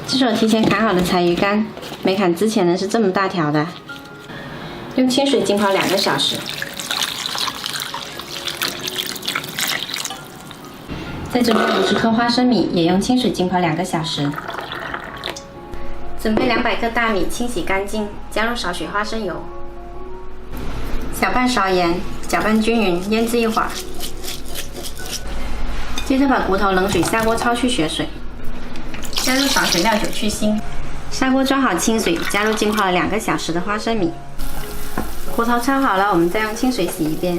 这是我提前砍好的柴鱼干，没砍之前呢是这么大条的，用清水浸泡2个小时。再准备50克花生米，也用清水浸泡2个小时。准备200克大米，清洗干净，加入少许花生油，小半勺盐，搅拌均匀，腌制一会儿。接着把骨头冷水下锅焯去血水，加入少许料酒去腥。砂锅装好清水，加入浸泡了2个小时的花生米。骨头焯好了，我们再用清水洗一遍。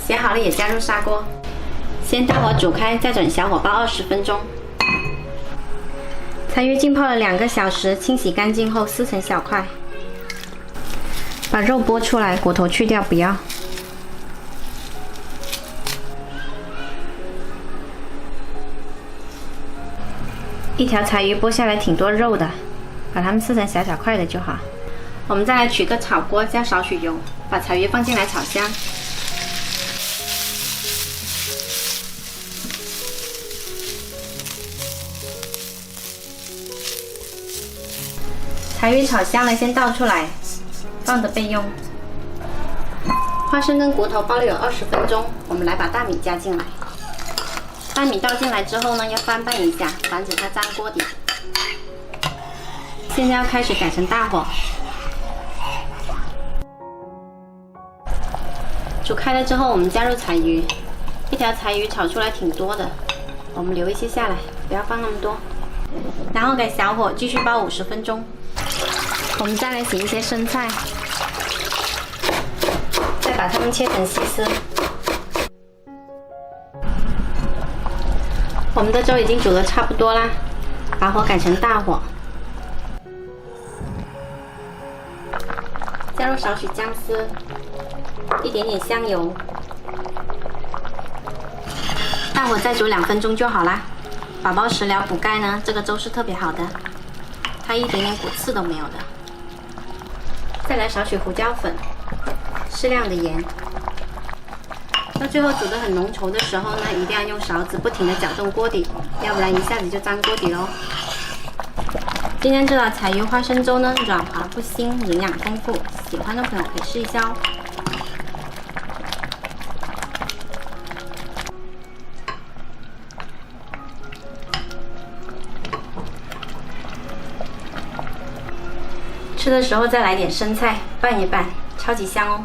洗好了也加入砂锅，先大火煮开，再转小火煲20分钟。柴鱼浸泡了2个小时，清洗干净后撕成小块，把肉剥出来，骨头去掉不要。一条柴鱼剥下来挺多肉的，把它们撕成小块的就好。我们再来取个炒锅，加少许油，把柴鱼放进来炒香。柴鱼炒香了，先倒出来，放着备用。花生跟骨头煲了有20分钟，我们来把大米加进来。大米倒进来之后呢，要翻拌一下，防止它粘锅底。现在要开始改成大火，煮开了之后，我们加入柴鱼。一条柴鱼炒出来挺多的，我们留一些下来，不要放那么多。然后改小火继续煲50分钟。我们再来洗一些生菜，再把它们切成细丝。我们的粥已经煮得差不多啦，把火改成大火，加入少许姜丝，一点点香油，大火再煮2分钟就好啦。宝宝食疗补钙呢，这个粥是特别好的，它一点点骨刺都没有的。再来少许胡椒粉，适量的盐。到最后煮得很浓稠的时候呢，一定要用勺子不停地搅动锅底，要不然一下子就粘锅底喽。今天这道柴鱼花生粥呢，软滑不腥，营养丰富，喜欢的朋友可以试一下哦。吃的时候再来点生菜，拌一拌，超级香哦。